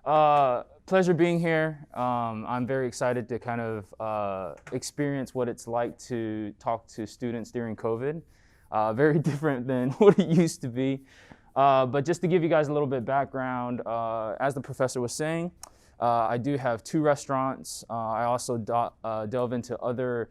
Pleasure being here. I'm very excited to kind of experience what it's like to talk to students during COVID. Very different than what it used to be. But just to give you guys a little bit of background, as the professor was saying, I do have 2 restaurants. I also delve into other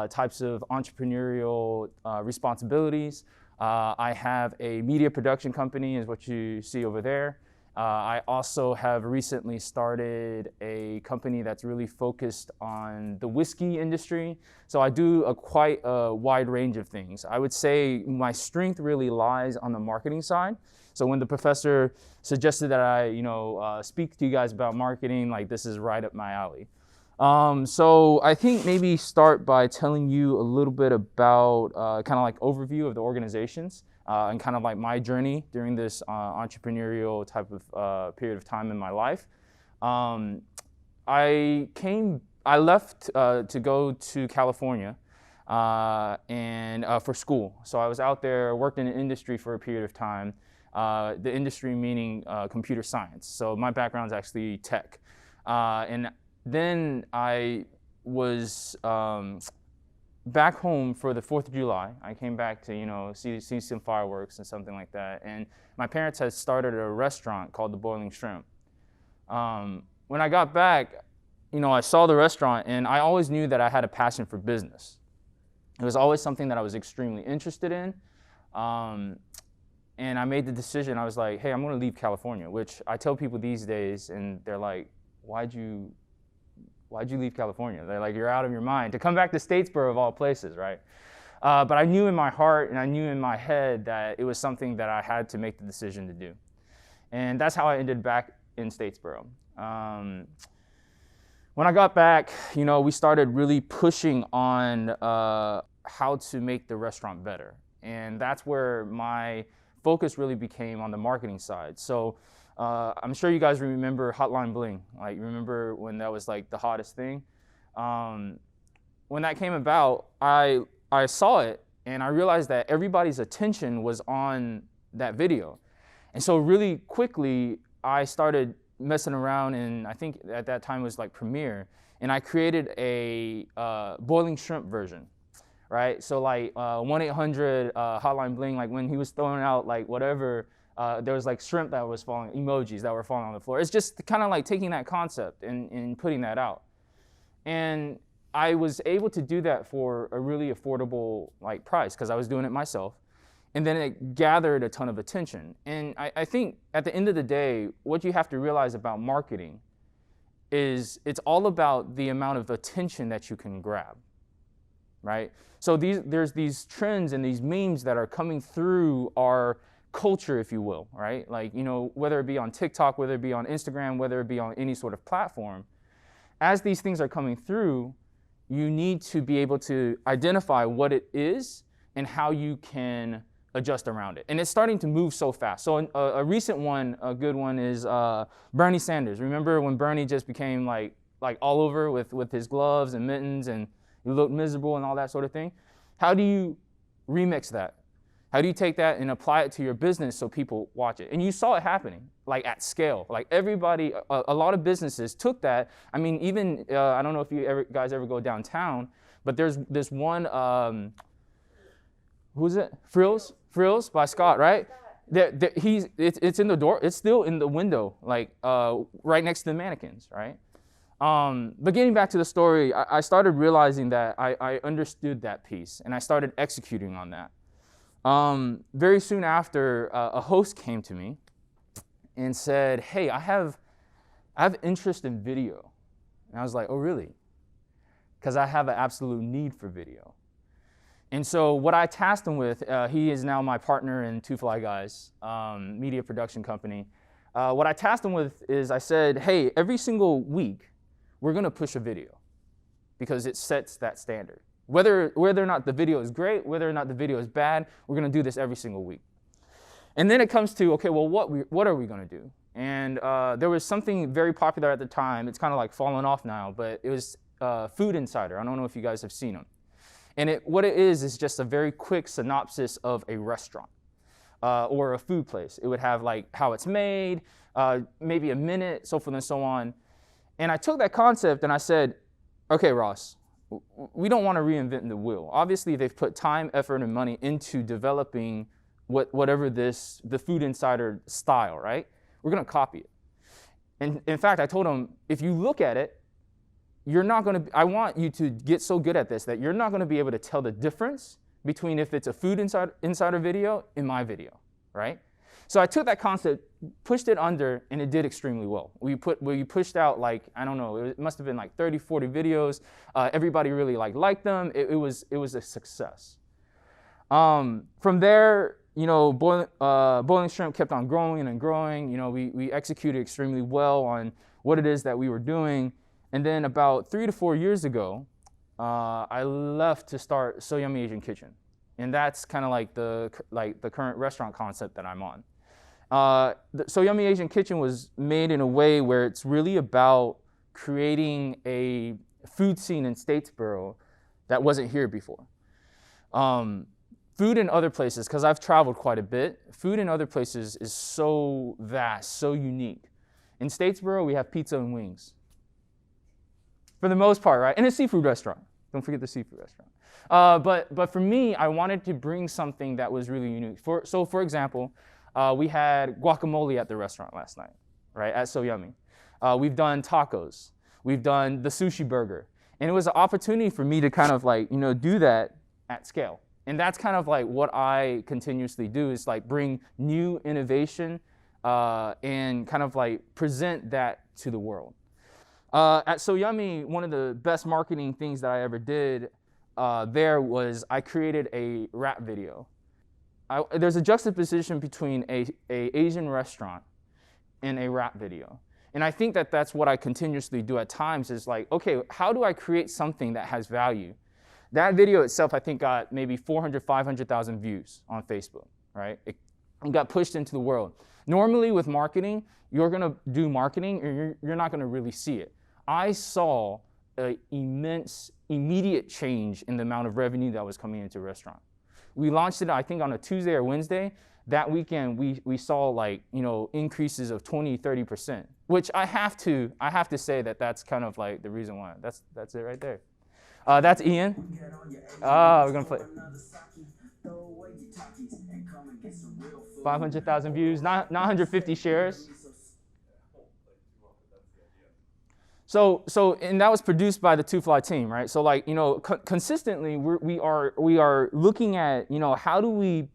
types of entrepreneurial responsibilities. I have a media production company, is what you see over there. I also have recently started a company that's really focused on the whiskey industry. So I do quite a wide range of things. I would say my strength really lies on the marketing side. So when the professor suggested that I, speak to you guys about marketing, like this is right up my alley. So I think maybe start by telling you a little bit about kind of like overview of the organizations. And kind of like my journey during this entrepreneurial type of period of time in my life. I left to go to California and for school. So I was out there, worked in an industry for a period of time. The industry meaning computer science. So my background is actually tech. And then I was back home for the 4th of July. I came back to, see some fireworks and something like that. And my parents had started a restaurant called the Boiling Shrimp. When I got back, I saw the restaurant and I always knew that I had a passion for business. It was always something that I was extremely interested in. And I made the decision, I was like, hey, I'm gonna leave California, which I tell people these days and they're like, why'd you leave California? They're like, you're out of your mind. To come back to Statesboro of all places, right? But I knew in my heart and I knew in my head that it was something that I had to make the decision to do. And that's how I ended back in Statesboro. When I got back, we started really pushing on how to make the restaurant better. And that's where my focus really became on the marketing side. So I'm sure you guys remember Hotline Bling. Like, you remember when that was like the hottest thing? When that came about, I saw it and I realized that everybody's attention was on that video. And so really quickly, I started messing around, and I think at that time it was like Premiere, and I created a boiling shrimp version, right? So like 1-800 Hotline Bling, like when he was throwing out like whatever, there was like shrimp that was falling, emojis that were falling on the floor. It's just kind of like taking that concept and putting that out. And I was able to do that for a really affordable like price because I was doing it myself. And then it gathered a ton of attention. And I think at the end of the day, what you have to realize about marketing is it's all about the amount of attention that you can grab, right? So there's these trends and these memes that are coming through our culture, if you will, right? Like, whether it be on TikTok, whether it be on Instagram, whether it be on any sort of platform, as these things are coming through, you need to be able to identify what it is and how you can adjust around it. And it's starting to move so fast. So a recent one, a good one is Bernie Sanders. Remember when Bernie just became like all over with his gloves and mittens and he looked miserable and all that sort of thing? How do you remix that? How do you take that and apply it to your business so people watch it? And you saw it happening, like at scale. Like everybody, a lot of businesses took that. I mean, even, I don't know if you guys ever go downtown, but there's this one, who's it? Frills by Scott, right? It's in the door, it's still in the window, like right next to the mannequins, right? But getting back to the story, I started realizing that I understood that piece and I started executing on that. Very soon after, a host came to me and said, hey, I have interest in video. And I was like, oh, really? Because I have an absolute need for video. And so what I tasked him with, he is now my partner in Two Fly Guys, media production company. What I tasked him with is I said, hey, every single week, we're going to push a video because it sets that standard. Whether or not the video is great, whether or not the video is bad, we're going to do this every single week. And then it comes to, okay, well, what are we going to do? And there was something very popular at the time. It's kind of like fallen off now, but it was Food Insider. I don't know if you guys have seen them. And what it is just a very quick synopsis of a restaurant. or a food place. It would have like how it's made, maybe a minute, so forth and so on. And I took that concept and I said, okay, Ross, we don't want to reinvent the wheel. Obviously, they've put time, effort, and money into developing whatever the Food Insider style, right? We're going to copy it. And in fact, I told them, if you look at it, you're not going to, I want you to get so good at this that you're not going to be able to tell the difference between if it's a Food Insider video and my video, right? So I took that concept, pushed it under, and it did extremely well. We pushed out like, I don't know, it must have been like 30, 40 videos. Everybody really liked them. It was a success. From there, you know, Boiling Shrimp kept on growing and growing. You know, we executed extremely well on what it is that we were doing. And then about 3 to 4 years ago, I left to start So Yummy Asian Kitchen. And that's kind of like the current restaurant concept that I'm on. So Yummy Asian Kitchen was made in a way where it's really about creating a food scene in Statesboro that wasn't here before. Food in other places, because I've traveled quite a bit, food in other places is so vast, so unique. In Statesboro, we have pizza and wings. For the most part, right? And a seafood restaurant. Don't forget the seafood restaurant. But for me, I wanted to bring something that was really unique. So for example, we had guacamole at the restaurant last night, right? At So Yummy. We've done tacos. We've done the sushi burger. And it was an opportunity for me to kind of like, you know, do that at scale. And that's kind of like what I continuously do, is like bring new innovation and kind of like present that to the world. At So Yummy, one of the best marketing things that I ever did there was I created a rap video. There's a juxtaposition between a Asian restaurant and a rap video. And I think that that's what I continuously do at times, is like, okay, how do I create something that has value? That video itself, I think, got maybe 400, 500,000 views on Facebook, right? It got pushed into the world. Normally with marketing, you're gonna do marketing and you're not gonna really see it. I saw an immense, immediate change in the amount of revenue that was coming into a restaurant. We launched it, I think, on a Tuesday or Wednesday. That weekend, we saw like, you know, increases of 20, 30%, which I have to say that that's kind of like the reason why. That's it right there. That's Ian. We're gonna play. 500,000 views, 950 shares. So, and that was produced by the Two Fly team, right? So, like, you know, consistently, we are looking at, you know, how do we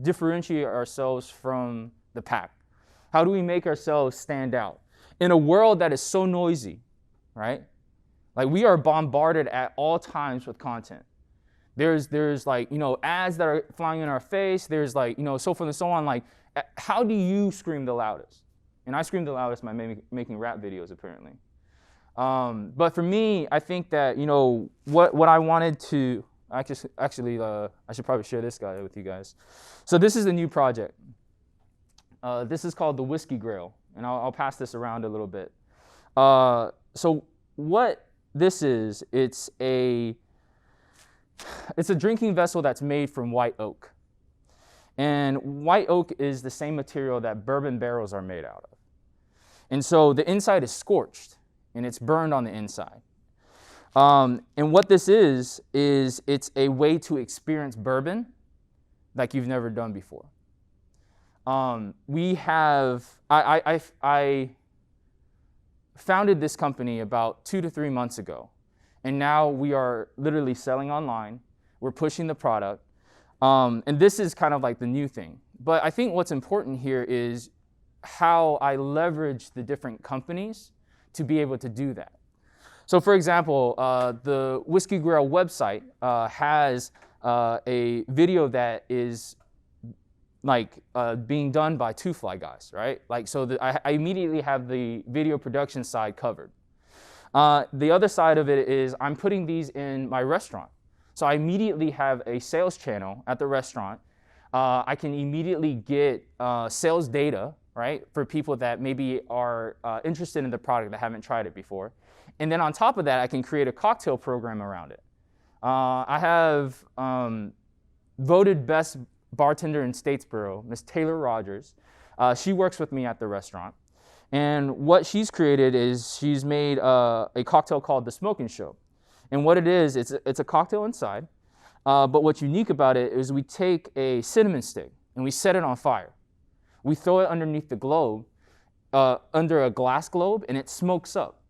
differentiate ourselves from the pack? How do we make ourselves stand out in a world that is so noisy, right? Like, we are bombarded at all times with content. There's like, you know, ads that are flying in our face. There's like, you know, so forth and so on. Like, how do you scream the loudest? And I scream the loudest by making rap videos, apparently. But for me, I think that, you know, what I wanted to, actually, I should probably share this guy with you guys. So this is a new project. This is called the Whiskey Grail, and I'll pass this around a little bit. So what this is, it's a drinking vessel that's made from white oak. And white oak is the same material that bourbon barrels are made out of. And so the inside is scorched, and it's burned on the inside. And what this is it's a way to experience bourbon like you've never done before. I founded this company about 2 to 3 months ago, and now we are literally selling online. We're pushing the product, and this is kind of like the new thing. But I think what's important here is how I leverage the different companies to be able to do that. So for example, the Whiskey Grail website has a video that is like being done by Two Fly guys, right? Like, so I immediately have the video production side covered. The other side of it is I'm putting these in my restaurant. So I immediately have a sales channel at the restaurant. I can immediately get sales data, right, for people that maybe are interested in the product that haven't tried it before. And then on top of that, I can create a cocktail program around it. I have voted best bartender in Statesboro, Miss Taylor Rogers. She works with me at the restaurant. And what she's created is she's made a cocktail called the Smoking Show. And what it is, it's a cocktail inside. But what's unique about it is we take a cinnamon stick and we set it on fire. We throw it underneath the globe, under a glass globe, and it smokes up.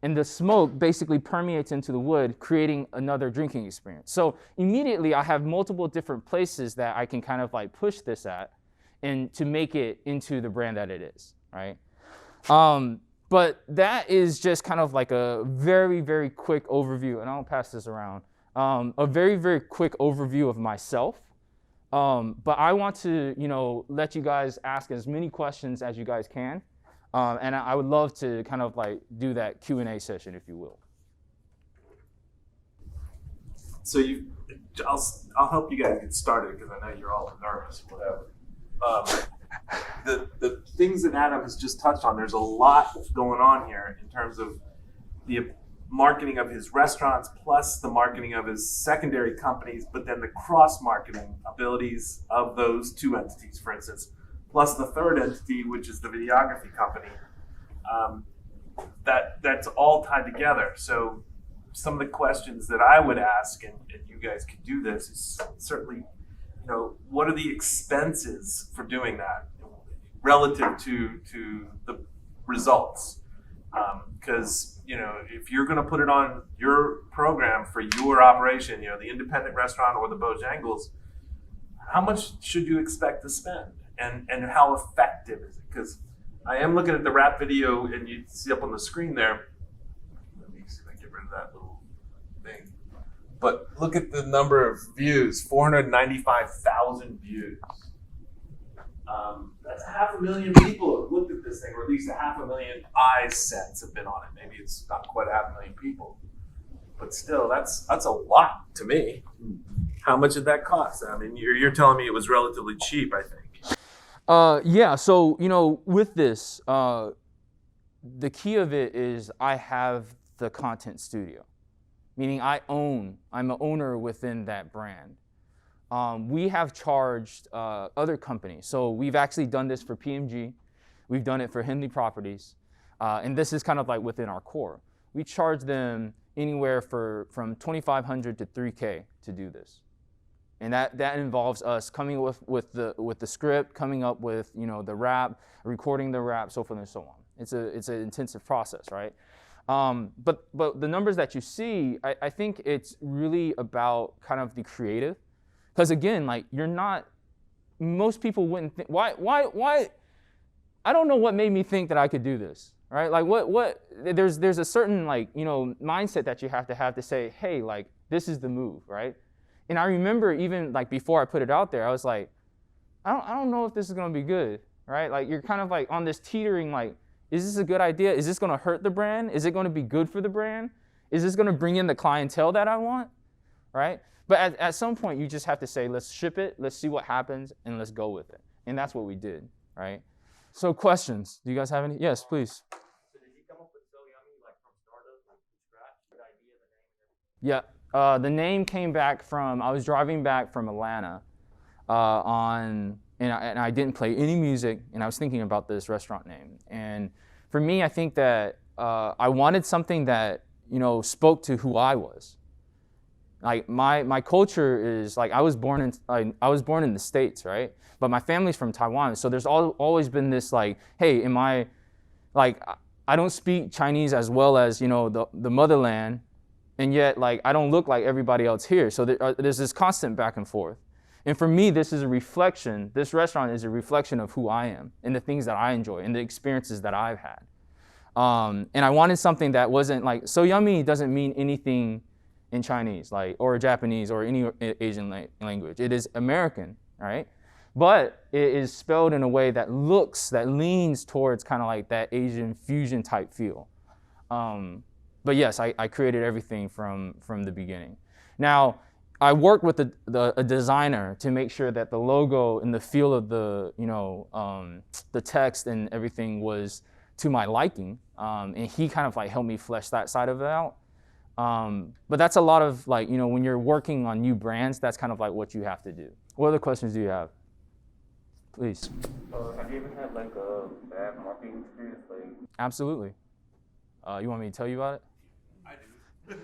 And the smoke basically permeates into the wood, creating another drinking experience. So immediately I have multiple different places that I can kind of like push this at and to make it into the brand that it is, right? But that is just kind of like a very, very quick overview, and I'll pass this around. A very, very quick overview of myself. But I want to, let you guys ask as many questions as you guys can. And I would love to kind of like do that Q&A session, if you will. So I'll help you guys get started because I know you're all nervous, whatever. The things that Adam has just touched on, there's a lot going on here in terms of the marketing of his restaurants, plus the marketing of his secondary companies, but then the cross-marketing abilities of those two entities, for instance, plus the third entity, which is the videography company. That's all tied together. So some of the questions that I would ask, and you guys can do this, is certainly, what are the expenses for doing that relative to the results? Because if you're going to put it on your program for your operation, the independent restaurant or the Bojangles, how much should you expect to spend, and how effective is it? Because I am looking at the rap video, and you see up on the screen there. Let me see if I can get rid of that little thing. But look at the number of views: 495,000 views. That's 500,000 people have looked at this thing, or at least 500,000 eyes sets have been on it. Maybe it's not quite 500,000 people, but still, that's a lot to me. How much did that cost? I mean, you're telling me it was relatively cheap, I think. Yeah. So with this, the key of it is I have the content studio, meaning I'm an owner within that brand. We have charged other companies. So we've actually done this for PMG. We've done it for Henley Properties. And this is kind of like within our core. We charge them anywhere from $2,500 to $3,000 to do this. And that involves us coming with the script, coming up with the rap, recording the rap, so forth and so on. It's an intensive process, right? But the numbers that you see, I think it's really about kind of the creative. Because again, like most people wouldn't think, why, I don't know what made me think that I could do this, right? Like there's a certain mindset that you have to say, hey, like this is the move, right? And I remember even like before I put it out there, I was like, I don't know if this is gonna be good, right? Like you're kind of like on this teetering, like, is this a good idea? Is this gonna hurt the brand? Is it gonna be good for the brand? Is this gonna bring in the clientele that I want, right? But at some point, you just have to say, let's ship it, let's see what happens, and let's go with it. And that's what we did, right? So questions, do you guys have any? Yes, please. So did you come up with So Yummy from startup, from scratch, the idea, the name? Yeah, the name came back from, I was driving back from Atlanta and I didn't play any music, and I was thinking about this restaurant name. And for me, I think that I wanted something that, spoke to who I was. Like my culture is like I was born in the States, right? But my family's from Taiwan, so there's always been this like, hey, I don't speak Chinese as well as the motherland, and yet like I don't look like everybody else here. So there's this constant back and forth. And for me, this is a reflection. This restaurant is a reflection of who I am and the things that I enjoy and the experiences that I've had. And I wanted something that wasn't like So Yummy doesn't mean anything in Chinese, or Japanese, or any Asian language. It is American, right? But it is spelled in a way that leans towards kind of like that Asian fusion type feel. But yes, I created everything from the beginning. Now, I worked with a designer to make sure that the logo and the feel of the text and everything was to my liking, and he kind of like helped me flesh that side of it out. But that's a lot of when you're working on new brands, that's kind of like what you have to do. What other questions do you have? Please. Have you ever had like a bad marketing experience? Like, Absolutely. You want me to tell you about it? I do.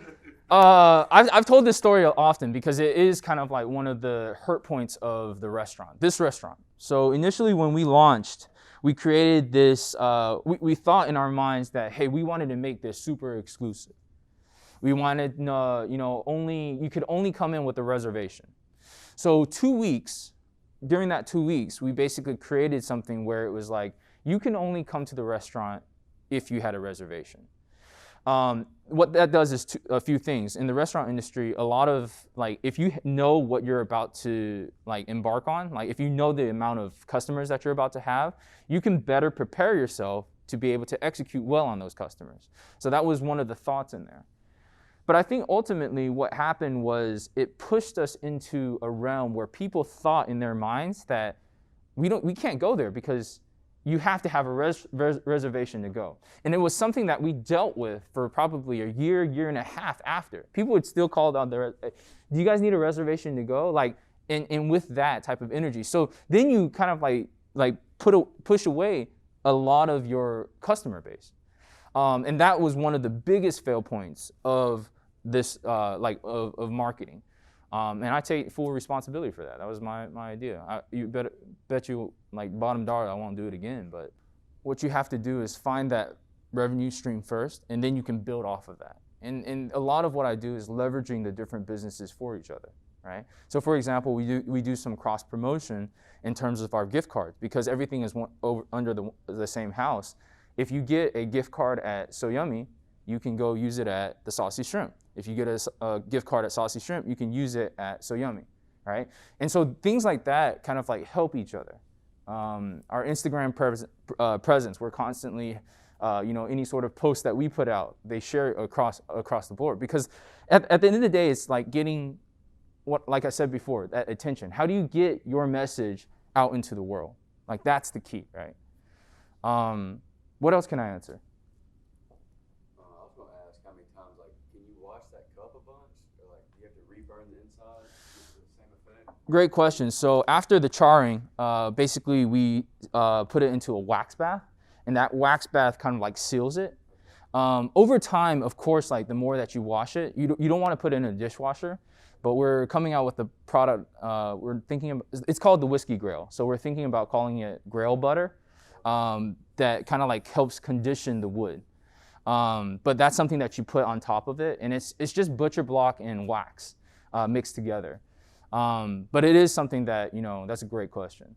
I've told this story often because it is kind of like one of the hurt points of the restaurant, this restaurant. So initially when we launched, we created this, we thought in our minds that, hey, we wanted to make this super exclusive. We wanted, you could only come in with a reservation. So 2 weeks, during that 2 weeks, we basically created something where it was like, you can only come to the restaurant if you had a reservation. What that does is a few things. In the restaurant industry, a lot of, like, if you know what you're about to like embark on, like if you know the amount of customers that you're about to have, you can better prepare yourself to be able to execute well on those customers. So that was one of the thoughts in there. But I think ultimately what happened was it pushed us into a realm where people thought in their minds that we can't go there because you have to have a reservation to go. And it was something that we dealt with for probably a year, year and a half after. People would still call on do you guys need a reservation to go? Like, and with that type of energy. So then you kind of like push away a lot of your customer base. And that was one of the biggest fail points of this, of marketing. And I take full responsibility for that. That was my idea. You bet you like bottom dollar I won't do it again. But what you have to do is find that revenue stream first, and then you can build off of that. And a lot of what I do is leveraging the different businesses for each other, right? So for example, we do some cross promotion in terms of our gift cards because everything is under the same house. If you get a gift card at So Yummy, you can go use it at the Saucy Shrimp. If you get a gift card at Saucy Shrimp, you can use it at So Yummy, right? And so things like that kind of like help each other. Our Instagram presence, we're constantly, any sort of post that we put out, they share across the board. Because at the end of the day, it's like getting, like I said before, that attention. How do you get your message out into the world? Like that's the key, right? What else can I answer? Great question. So after the charring, basically we put it into a wax bath, and that wax bath kind of like seals it. Over time, of course, like the more that you wash it, you don't want to put it in a dishwasher, but we're coming out with a product, we're thinking of, it's called the Whiskey Grail. So we're thinking about calling it Grail Butter, that kind of like helps condition the wood. But that's something that you put on top of it, and it's just butcher block and wax mixed together. But it is something that, that's a great question.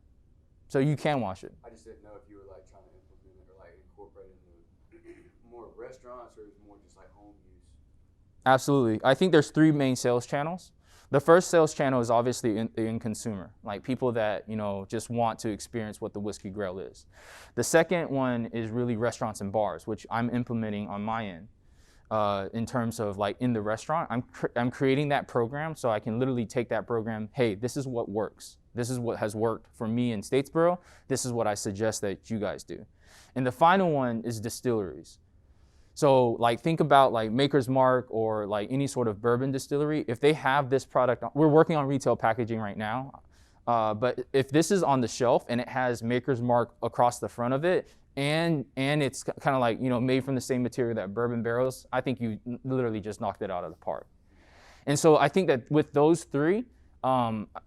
So you can wash it. I just didn't know if you were like trying to implement it or like incorporate it into more restaurants or more just like home use. Absolutely. I think there's 3 main sales channels. The first sales channel is obviously the end consumer, like people that, just want to experience what the Whiskey Grail is. The second one is really restaurants and bars, which I'm implementing on my end. In terms of like in the restaurant, I'm creating that program so I can literally take that program, hey, this is what works. This is what has worked for me in Statesboro. This is what I suggest that you guys do. And the final one is distilleries. So like think about like Maker's Mark or like any sort of bourbon distillery. If they have this product, we're working on retail packaging right now. But if this is on the shelf and it has Maker's Mark across the front of it, and it's kind of like, made from the same material that bourbon barrels, I think you literally just knocked it out of the park. And so I think that with those 3,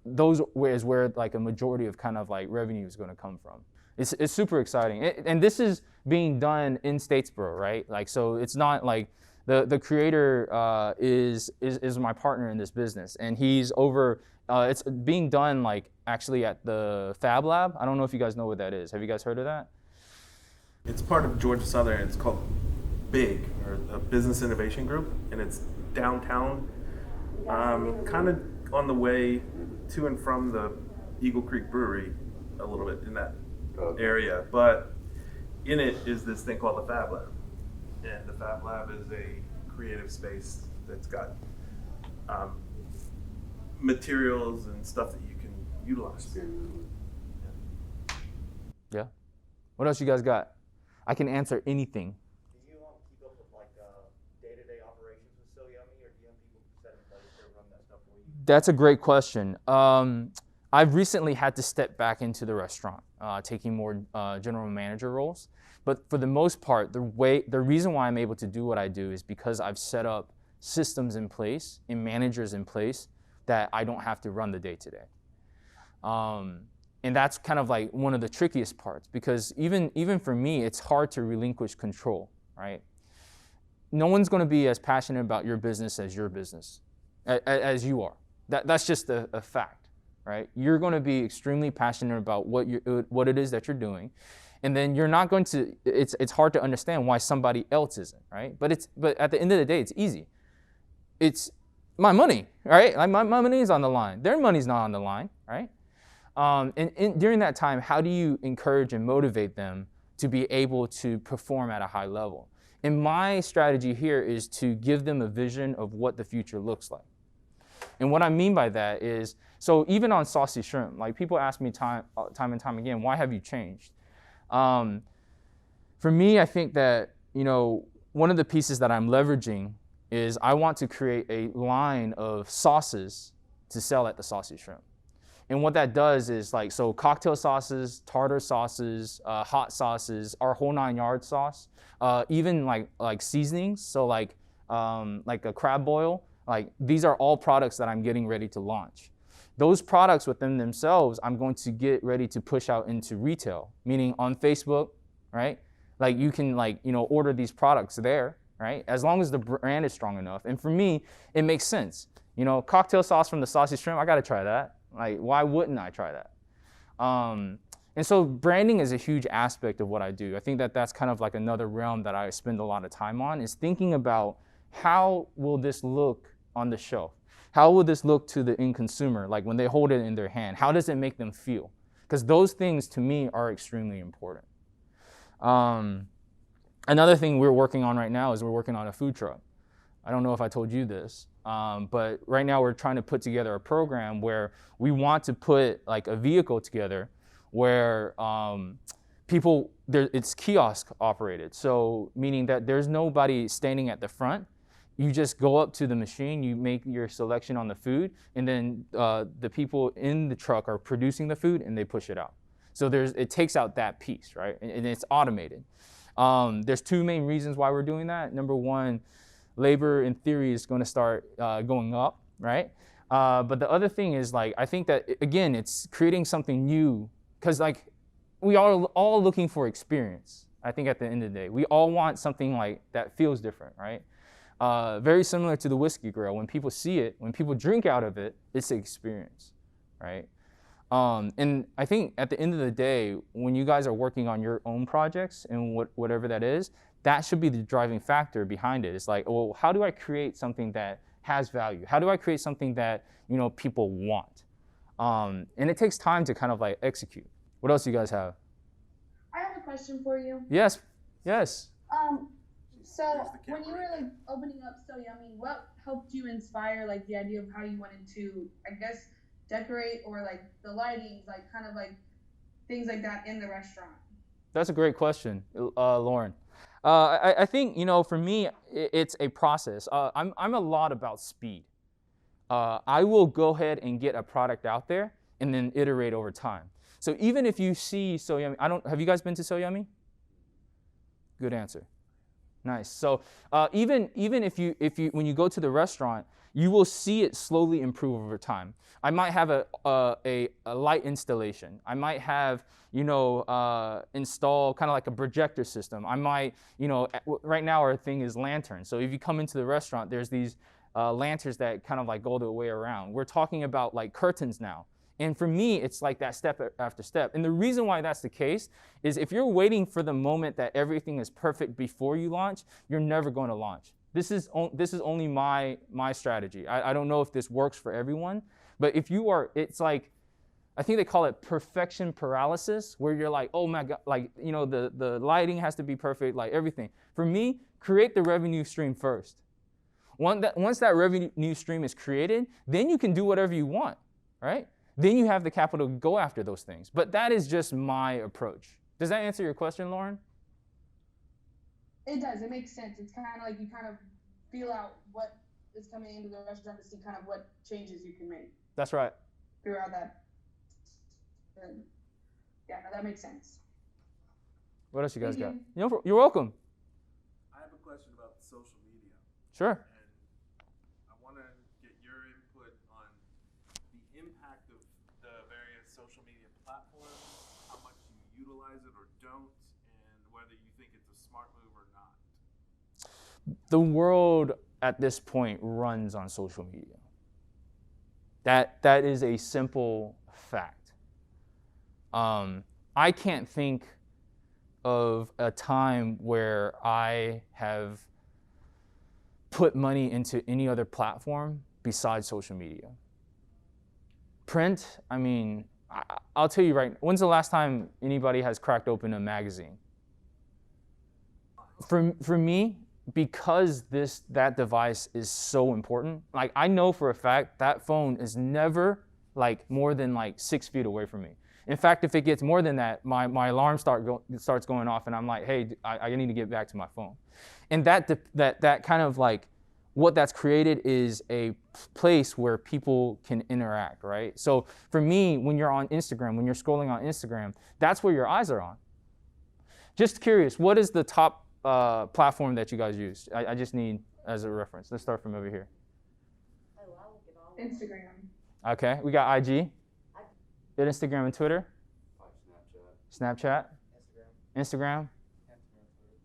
those is where like a majority of kind of like revenue is going to come from. It's super exciting. And this is being done in Statesboro, right? Like, so it's not like the creator is my partner in this business, and he's over, it's being done like actually at the Fab Lab. I don't know if you guys know what that is. Have you guys heard of that? It's part of Georgia Southern. It's called BIG, or the Business Innovation Group, and it's downtown, kind of on the way to and from the Eagle Creek Brewery, a little bit in that area. But in it is this thing called the Fab Lab, and the Fab Lab is a creative space that's got materials and stuff that you can utilize. Yeah. What else you guys got? I can answer anything. Do you keep up with like day-to-day operations with So Yummy, or do you have people set in place to run that stuff for you? That's a great question. I've recently had to step back into the restaurant, taking more general manager roles. But for the most part, the reason why I'm able to do what I do is because I've set up systems in place and managers in place that I don't have to run the day-to-day. And that's kind of like one of the trickiest parts, because even for me, it's hard to relinquish control, right? No one's going to be as passionate about your business as your business, as you are. That's just a fact, right? You're going to be extremely passionate about what it is that you're doing, and then you're not going to. It's hard to understand why somebody else isn't, right? But at the end of the day, it's easy. It's my money, right? Like my money is on the line. Their money's not on the line, right? And during that time, how do you encourage and motivate them to be able to perform at a high level? And my strategy here is to give them a vision of what the future looks like. And what I mean by that is, so even on Saucy Shrimp, like people ask me time and time again, why have you changed? For me, I think that, one of the pieces that I'm leveraging is I want to create a line of sauces to sell at the Saucy Shrimp. And what that does is so cocktail sauces, tartar sauces, hot sauces, our whole 9 yard sauce, even like seasonings. So like a crab boil, these are all products that I'm getting ready to launch. Those products within themselves, I'm going to get ready to push out into retail, meaning on Facebook, right? Like you can order these products there, right? As long as the brand is strong enough. And for me, it makes sense. Cocktail sauce from the Saucy Shrimp, I got to try that. Like, why wouldn't I try that? And so branding is a huge aspect of what I do. I think that that's kind of like another realm that I spend a lot of time on, is thinking about how will this look on the shelf? How will this look to the end consumer, like when they hold it in their hand? How does it make them feel? Because those things, to me, are extremely important. Another thing we're working on right now is we're working on a food truck. I don't know if I told you this, but right now we're trying to put together a program where we want to put like a vehicle together where it's kiosk operated. So meaning that there's nobody standing at the front. You just go up to the machine, you make your selection on the food, and then the people in the truck are producing the food and they push it out. So it takes out that piece, right? And it's automated. There's two main reasons why we're doing that. Number one, labor in theory is going to start going up, right? But the other thing is I think that, again, it's creating something new, because we are all looking for experience. I think at the end of the day, we all want something that feels different, right? Very similar to the whiskey grill. When people see it, when people drink out of it, it's an experience, right? And I think at the end of the day, when you guys are working on your own projects and whatever that is, that should be the driving factor behind it. It's well, how do I create something that has value? How do I create something that, people want? And it takes time to kind of execute. What else do you guys have? I have a question for you. Yes. So when you were opening up So Yummy, what helped you inspire the idea of how you wanted to, I guess, decorate, or the lightings, kind of things like that in the restaurant? That's a great question, Lauren. I think, for me, it's a process. I'm a lot about speed. I will go ahead and get a product out there and then iterate over time. So even if you see So Yummy, have you guys been to So Yummy? Good answer. Nice. So even if you when you go to the restaurant, you will see it slowly improve over time. I might have a light installation. I might have install kind of like a projector system. I might right now our thing is lanterns. So if you come into the restaurant, there's these lanterns that kind of go the way around. We're talking about curtains now. And for me, it's that step after step. And the reason why that's the case is if you're waiting for the moment that everything is perfect before you launch, you're never going to launch. This is only my strategy. I don't know if this works for everyone, but if you are, it's I think they call it perfection paralysis, where you're oh my God, the lighting has to be perfect, everything. For me, create the revenue stream first. Once that revenue stream is created, then you can do whatever you want, right? Then you have the capital to go after those things. But that is just my approach. Does that answer your question, Lauren? It does. It makes sense. It's kind of you kind of feel out what is coming into the restaurant to see kind of what changes you can make. That's right. Throughout that Good. Yeah, no, that makes sense. What else you guys Thank got? you. You're welcome. I have a question about social media. Sure. And I want to get your input on the impact of the various social media platforms, how much you utilize it or don't, and whether you think it's a smart move or not. The world at this point runs on social media. That is a simple fact. I can't think of a time where I have put money into any other platform besides social media. Print, I mean, I'll tell you right, when's the last time anybody has cracked open a magazine? For me, because that device is so important, like I know for a fact that phone is never like more than like 6 feet away from me. In fact, if it gets more than that, my alarm starts going off, and I'm like, hey, I need to get back to my phone. And that kind of like, what that's created is a place where people can interact, right? So for me, when you're on Instagram, when you're scrolling on Instagram, that's where your eyes are on. Just curious, what is the top platform that you guys use? I just need as a reference. Let's start from over here. Instagram. Okay, we got IG. Did Instagram and Twitter? Snapchat. Instagram.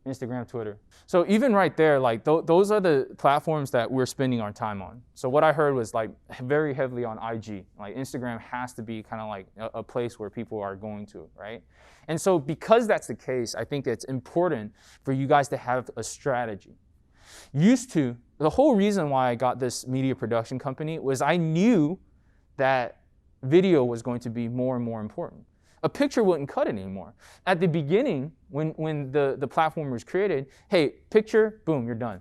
Instagram, Twitter. So even right there, like those are the platforms that we're spending our time on. So what I heard was like very heavily on IG. Like Instagram has to be kind of like a place where people are going to, right? And so because that's the case, I think it's important for you guys to have a strategy. The whole reason why I got this media production company was I knew that video was going to be more and more important. A picture wouldn't cut it anymore. At the beginning, when the platform was created, hey, picture, boom, you're done.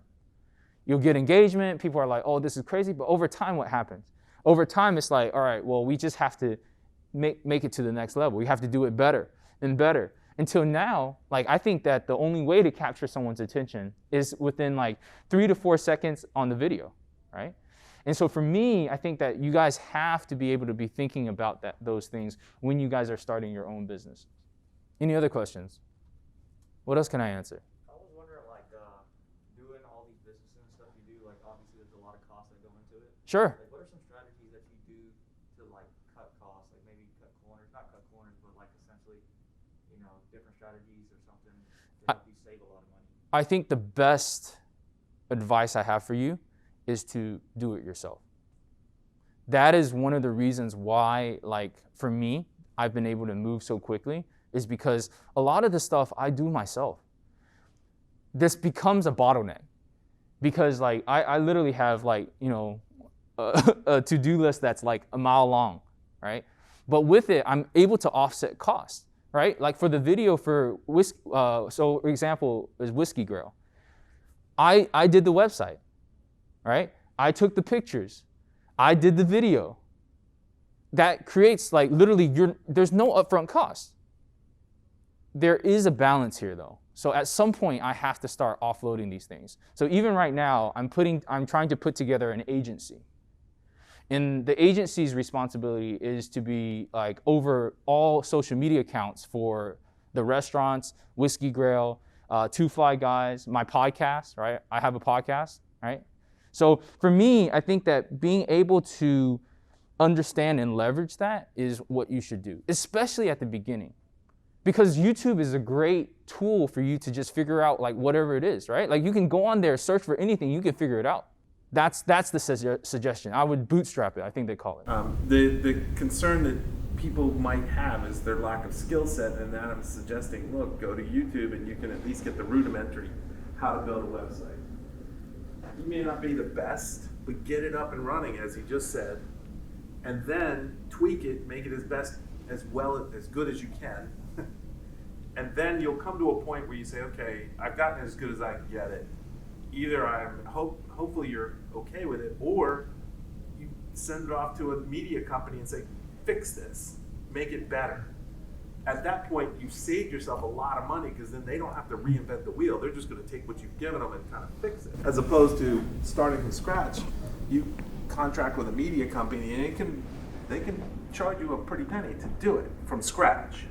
You'll get engagement. People are like, oh, this is crazy. But over time, what happens? Over time, it's like, all right, well, we just have to make it to the next level. We have to do it better and better. Until now, like I think that the only way to capture someone's attention is within like 3 to 4 seconds on the video, right? And so for me, I think that you guys have to be able to be thinking about those things when you guys are starting your own business. Any other questions? What else can I answer? I was wondering, like, doing all these businesses and stuff you do, like, obviously there's a lot of costs that go into it. Sure. Like, what are some strategies that you do to, like, cut costs? Like, maybe cut corners, not cut corners, but, like, essentially, you know, different strategies or something to help you save a lot of money. I think the best advice I have for you is to do it yourself. That is one of the reasons why, like, for me, I've been able to move so quickly, is because a lot of the stuff I do myself. This becomes a bottleneck because, like, I literally have, like, you know, a to-do list that's like a mile long, right? But with it, I'm able to offset costs, right? Like for the video for whiskey, so for example, is Whiskey Grill. I did the website. Right? I took the pictures. I did the video. That creates like literally there's no upfront cost. There is a balance here though. So at some point I have to start offloading these things. So even right now I'm trying to put together an agency. And the agency's responsibility is to be like over all social media accounts for the restaurants, Whiskey Grill, Two Fly Guys, my podcast, right? I have a podcast, right? So for me, I think that being able to understand and leverage that is what you should do, especially at the beginning. Because YouTube is a great tool for you to just figure out like whatever it is, right? Like you can go on there, search for anything, you can figure it out. That's the suggestion. I would bootstrap it, I think they call it. The concern that people might have is their lack of skill set, and Adam's suggesting, look, go to YouTube and you can at least get the rudimentary how to build a website. You may not be the best, but get it up and running, as he just said, and then tweak it, make it as good as you can, and then you'll come to a point where you say, okay, I've gotten as good as I can get it. Either hopefully you're okay with it, or you send it off to a media company and say, fix this, make it better. At that point, you've saved yourself a lot of money because then they don't have to reinvent the wheel. They're just going to take what you've given them and kind of fix it. As opposed to starting from scratch, you contract with a media company and it can they can charge you a pretty penny to do it from scratch.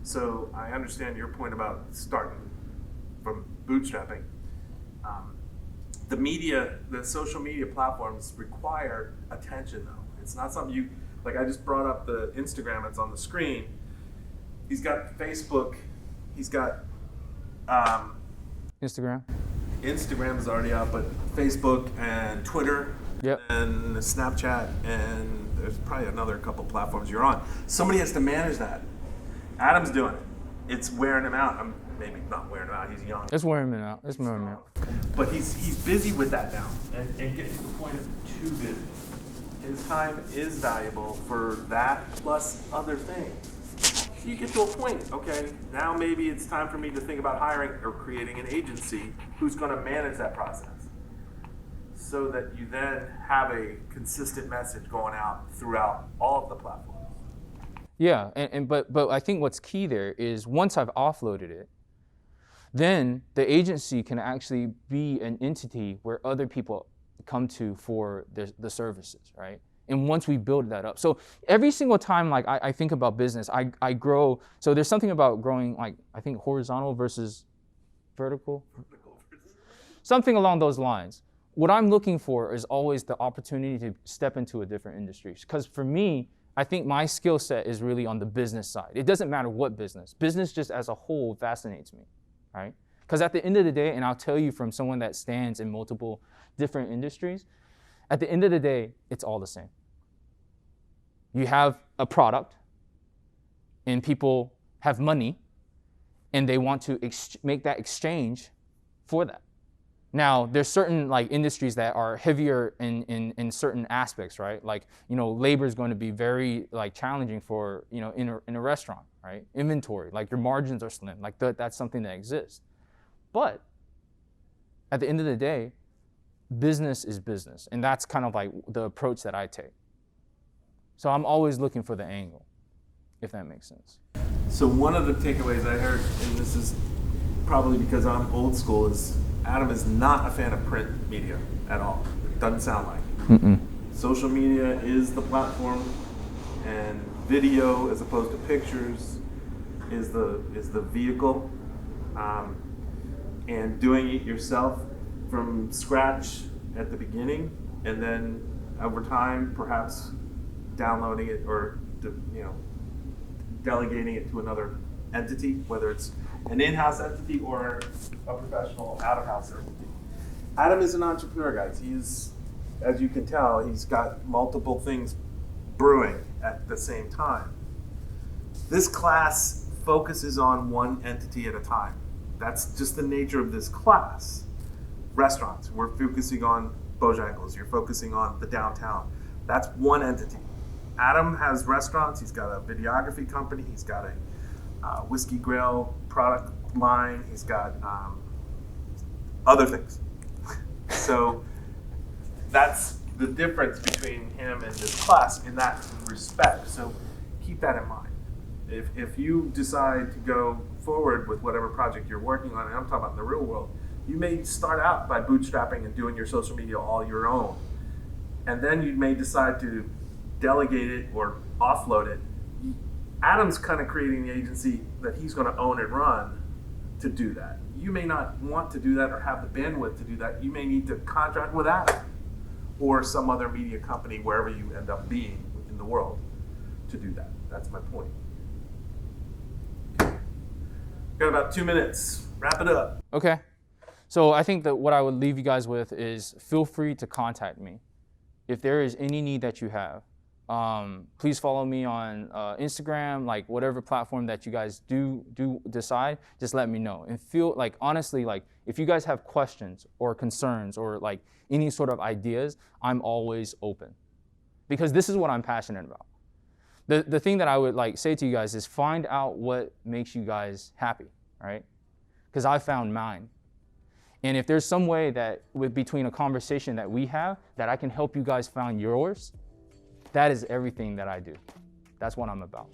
So I understand your point about starting from bootstrapping. The social media platforms require attention though. It's not something like I just brought up the Instagram, it's on the screen. He's got Facebook, he's got Instagram. Instagram is already out, but Facebook and Twitter, Yep. and Snapchat, and there's probably another couple platforms you're on. Somebody has to manage that. Adam's doing it. It's wearing him out. I'm maybe not wearing him out. He's young. It's wearing me out. It's wearing me out. But he's busy with that now, and getting to the point of too busy. His time is valuable for that plus other things. You get to a point, okay, now maybe it's time for me to think about hiring or creating an agency who's going to manage that process, so that you then have a consistent message going out throughout all of the platforms. Yeah, but I think what's key there is once I've offloaded it, then the agency can actually be an entity where other people come to for the services, right? And once we build that up. So every single time like I think about business, I grow. So there's something about growing like, I think horizontal versus vertical. Something along those lines. What I'm looking for is always the opportunity to step into a different industry. Because for me, I think my skill set is really on the business side. It doesn't matter what business. Business just as a whole fascinates me, right? Because at the end of the day, and I'll tell you from someone that stands in multiple different industries, at the end of the day, it's all the same. You have a product, and people have money, and they want to make that exchange for that. Now, there's certain like industries that are heavier in certain aspects, right? Like, labor is going to be very like challenging for, in a restaurant, right? Inventory, like your margins are slim, like that's something that exists. But at the end of the day, business is business, and that's kind of like the approach that I take. So I'm always looking for the angle, if that makes sense. So one of the takeaways I heard, and this is probably because I'm old school, is Adam is not a fan of print media at all. It doesn't sound like. Social media is the platform, and video, as opposed to pictures, is the vehicle. And doing it yourself from scratch at the beginning, and then over time, perhaps downloading it or delegating it to another entity, whether it's an in-house entity or a professional out-of-house entity. Adam is an entrepreneur, guys. He's, as you can tell, he's got multiple things brewing at the same time. This class focuses on one entity at a time. That's just the nature of this class. Restaurants, we're focusing on Bojangles. You're focusing on the downtown. That's one entity. Adam has restaurants. He's got a videography company. He's got a whiskey grill product line. He's got other things. So that's the difference between him and this class in that respect. So keep that in mind. If you decide to go forward with whatever project you're working on, and I'm talking about in the real world, you may start out by bootstrapping and doing your social media all your own. And then you may decide to delegate it or offload it. Adam's kind of creating the agency that he's going to own and run to do that. You may not want to do that or have the bandwidth to do that. You may need to contract with Adam or some other media company, wherever you end up being in the world, to do that. That's my point. Got about 2 minutes. Wrap it up. Okay. So I think that what I would leave you guys with is feel free to contact me. If there is any need that you have, please follow me on Instagram, like whatever platform that you guys do decide, just let me know. And feel like, honestly, like if you guys have questions or concerns or like any sort of ideas, I'm always open. Because this is what I'm passionate about. The thing that I would like say to you guys is find out what makes you guys happy, right? Because I found mine. And if there's some way that between a conversation that we have that I can help you guys find yours, that is everything that I do. That's what I'm about.